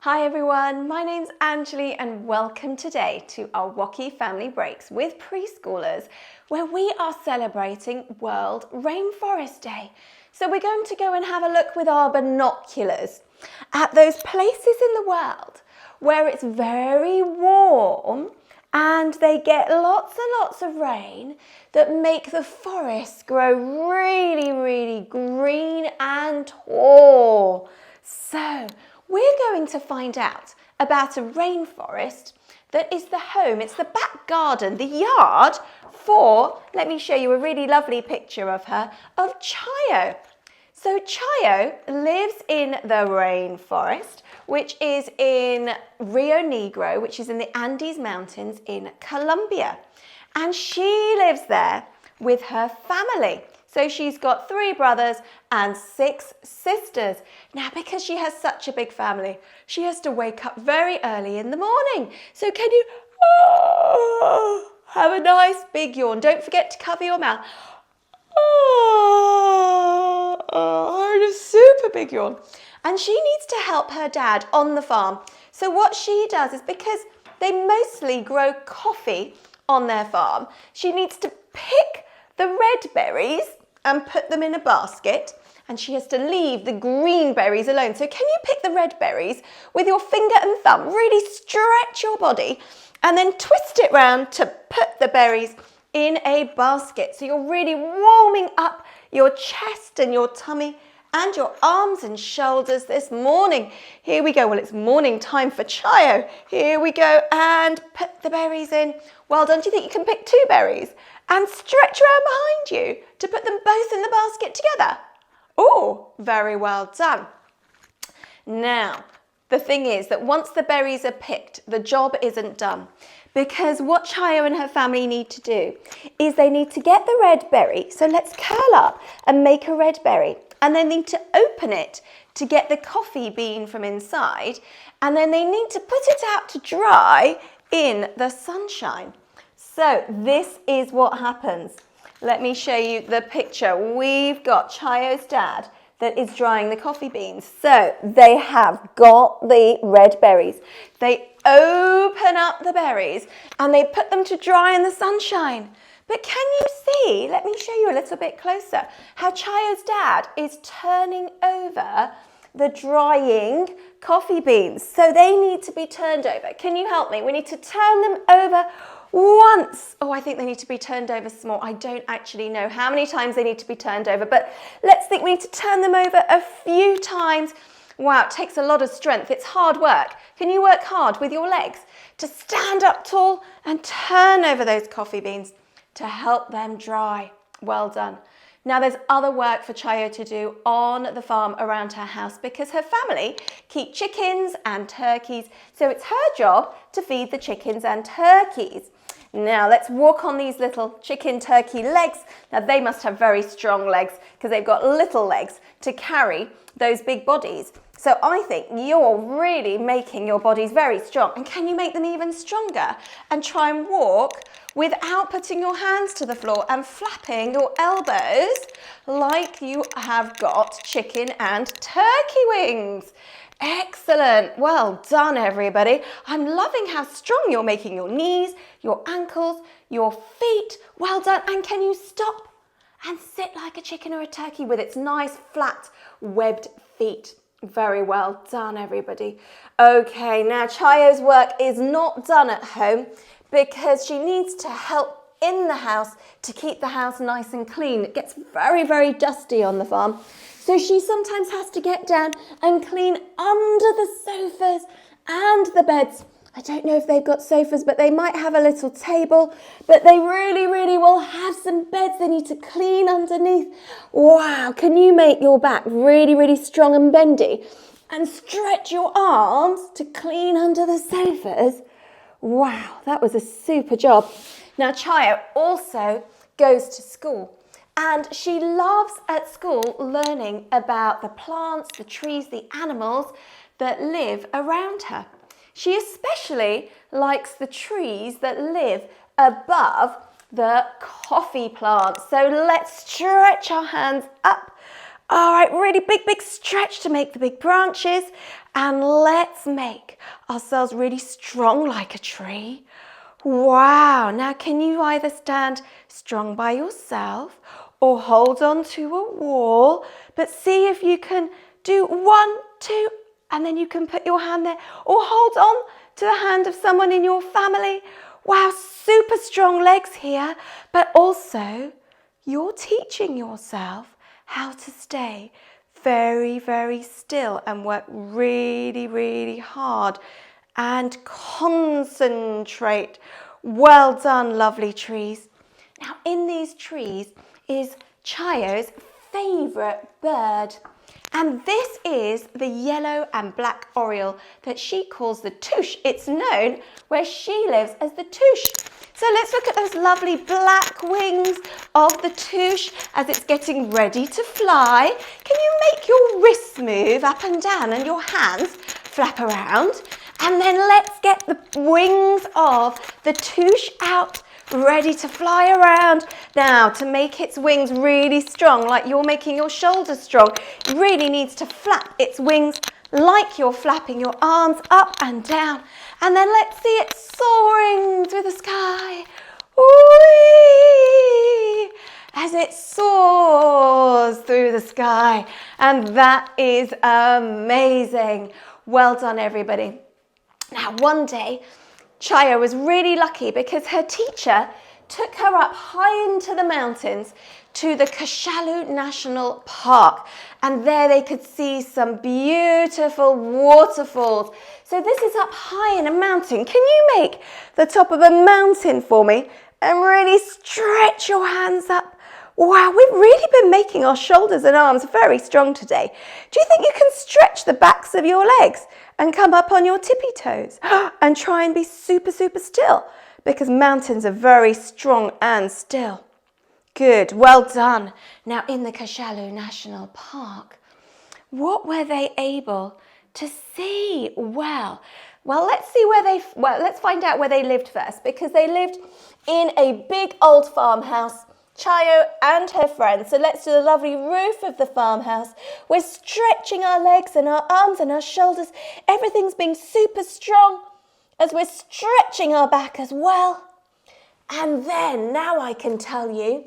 Hi everyone, my name's Anjali and welcome today to our WOCY Family Breaks with preschoolers where we are celebrating World Rainforest Day. So we're going to go and have a look with our binoculars at those places in the world where it's very warm and they get lots and lots of rain that make the forests grow really green and tall. So we're going to find out about a rainforest that is the home, it's the back garden, the yard for, let me show you a really lovely picture of her, of Chayo. So Chayo lives in the rainforest, which is in Rio Negro, which is in the Andes Mountains in Colombia. And she lives there with her family. So she's got 3 brothers and 6 sisters. Now, because she has such a big family, she has to wake up very early in the morning. So can you have a nice big yawn? Don't forget to cover your mouth. A super big yawn. And she needs to help her dad on the farm. So what she does is, because they mostly grow coffee on their farm, she needs to pick the red berries and put them in a basket, and she has to leave the green berries alone. So can you pick the red berries with your finger and thumb, really stretch your body and then twist it round to put the berries in a basket. So you're really warming up your chest and your tummy and your arms and shoulders this morning. Here we go. Well, it's morning time for Chayo. Here we go, and put the berries in. Well done. Do you think you can pick 2 berries and stretch around behind you to put them both in the basket together? Oh, very well done. Now, the thing is that once the berries are picked, the job isn't done, because what Chayo and her family need to do is they need to get the red berry. So let's curl up and make a red berry, and then need to open it to get the coffee bean from inside, and then they need to put it out to dry in the sunshine. So this is what happens. Let me show you the picture. We've got Chayo's dad that is drying the coffee beans. So they have got the red berries. They open up the berries and they put them to dry in the sunshine. But can you see, let me show you a little bit closer, how Chayo's dad is turning over the drying coffee beans. So they need to be turned over. Can you help me? We need to turn them over once. Oh, I think they need to be turned over some more. I don't actually know how many times they need to be turned over, but let's think we need to turn them over a few times. Wow, it takes a lot of strength. It's hard work. Can you work hard with your legs to stand up tall and turn over those coffee beans to help them dry? Well done. Now there's other work for Chayo to do on the farm around her house, because her family keep chickens and turkeys. So it's her job to feed the chickens and turkeys. Now let's walk on these little chicken turkey legs. Now they must have very strong legs because they've got little legs to carry those big bodies. So I think you're really making your bodies very strong. And can you make them even stronger? And try and walk without putting your hands to the floor and flapping your elbows like you have got chicken and turkey wings. Excellent. Well done, everybody. I'm loving how strong you're making your knees, your ankles, your feet. Well done. And can you stop and sit like a chicken or a turkey with its nice, flat, webbed feet? Very well done, everybody. Okay, now Chayo's work is not done at home because she needs to help in the house to keep the house nice and clean. It gets very dusty on the farm. So she sometimes has to get down and clean under the sofas and the beds. I don't know if they've got sofas, but they might have a little table, but they really will have some beds they need to clean underneath. Wow, can you make your back really strong and bendy and stretch your arms to clean under the sofas? Wow, that was a super job. Now Chayo also goes to school, and she loves at school learning about the plants, the trees, the animals that live around her. She especially likes the trees that live above the coffee plants. So let's stretch our hands up All right, really big stretch to make the big branches. And let's make ourselves really strong like a tree. Wow, now can you either stand strong by yourself or hold on to a wall, but see if you can do 1, 2, and then you can put your hand there, or hold on to the hand of someone in your family. Wow, super strong legs here, but also you're teaching yourself how to stay very still and work really hard and concentrate. Well done, lovely trees. Now in these trees is Chayo's favourite bird. And this is the yellow and black oriole that she calls the touche. It's known where she lives as the touche. So let's look at those lovely black wings of the touche as it's getting ready to fly. Can you make your wrists move up and down and your hands flap around? And then let's get the wings of the touche out, ready to fly around. Now, to make its wings really strong, like you're making your shoulders strong, it really needs to flap its wings like you're flapping your arms up and down. And then let's see it soaring through the sky. Whee! As it soars through the sky. And that is amazing. Well done, everybody. Now, one day, Chayo was really lucky because her teacher took her up high into the mountains to the Kashalu National Park, and there they could see some beautiful waterfalls. So this is up high in a mountain. Can you make the top of a mountain for me and really stretch your hands up? Wow, we've really been making our shoulders and arms very strong today. Do you think you can stretch the backs of your legs and come up on your tippy toes and try and be super still? Because mountains are very strong and still. Good, well done. Now in the Kashalu National Park, what were they able to see? Well, let's find out where they lived first, because they lived in a big old farmhouse, Chayo and her friends. So let's do the lovely roof of the farmhouse. We're stretching our legs and our arms and our shoulders. Everything's being super strong as we're stretching our back as well. And then, now I can tell you,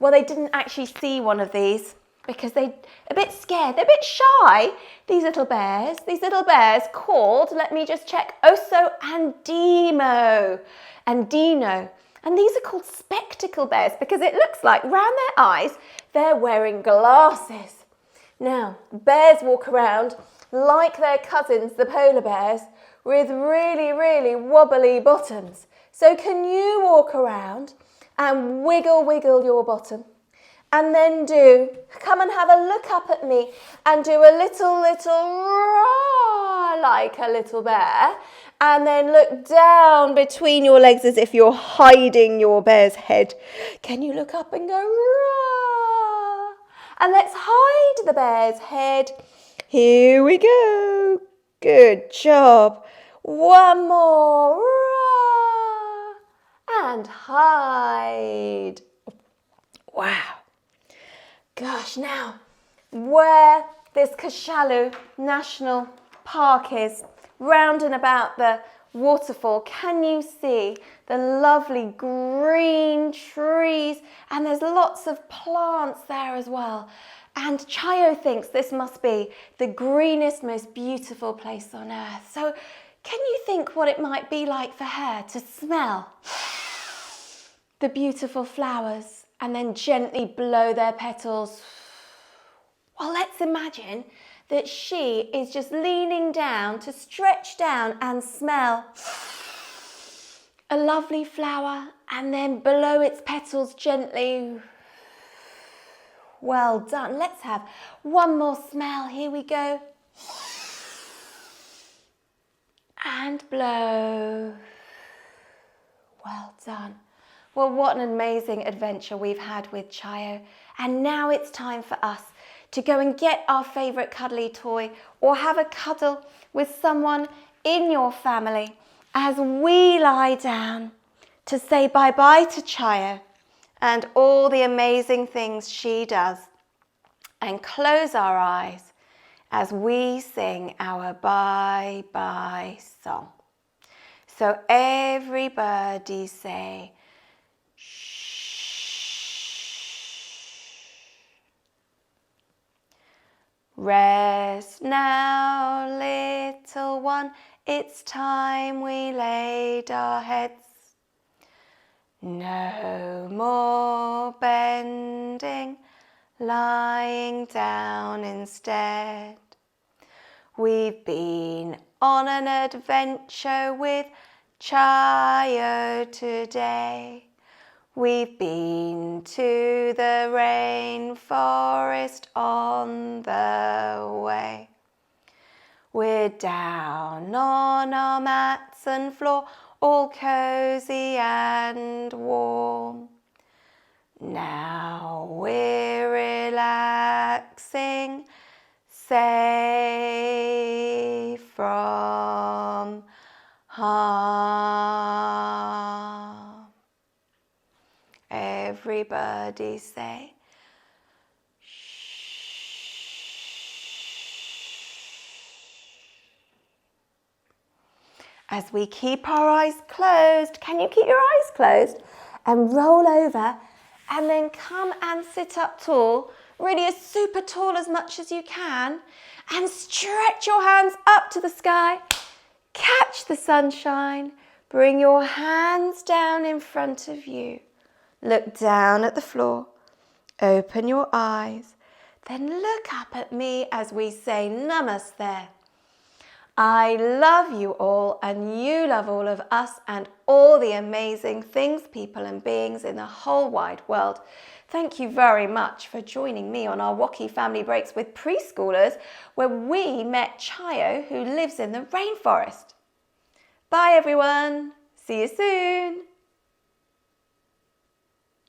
well, they didn't actually see one of these because they're a bit scared. They're a bit shy, these little bears. These little bears called, let me just check, Oso and Dino. And Dino. And these are called spectacle bears because it looks like round their eyes, they're wearing glasses. Now, bears walk around like their cousins, the polar bears, with really wobbly bottoms. So can you walk around and wiggle your bottom? And then come and have a look up at me and do a little roar like a little bear. And then look down between your legs as if you're hiding your bear's head. Can you look up and go roar? And let's hide the bear's head. Here we go. Good job. One more. Roar. And hide. Wow. Gosh, now, where this Kashalu National Park is, round and about the waterfall, can you see the lovely green trees? And there's lots of plants there as well. And Chayo thinks this must be the greenest, most beautiful place on earth. So can you think what it might be like for her to smell the beautiful flowers and then gently blow their petals? Well, let's imagine that she is just leaning down to stretch down and smell a lovely flower and then blow its petals gently. Well done. Let's have one more smell. Here we go. And blow. Well done. Well, what an amazing adventure we've had with Chayo. And now it's time for us to go and get our favourite cuddly toy or have a cuddle with someone in your family as we lie down to say bye-bye to Chayo and all the amazing things she does. and close our eyes as we sing our bye-bye song. So everybody say, rest now, little one, it's time we laid our heads. No more bending, lying down instead. We've been on an adventure with Chayo today. We've been to the rainforest on the way. We're down on our mats and floor, all cozy and warm. Now we're relaxing, safe from harm. Everybody say, as we keep our eyes closed, can you keep your eyes closed? And roll over and then come and sit up tall, really as super tall as much as you can, and stretch your hands up to the sky, catch the sunshine, bring your hands down in front of you, look down at the floor, open your eyes, then look up at me as we say Namaste. I love you all and you love all of us and all the amazing things, people and beings in the whole wide world. Thank you very much for joining me on our WOCY Family Breaks with preschoolers, where we met Chayo, who lives in the rainforest. Bye everyone. See you soon.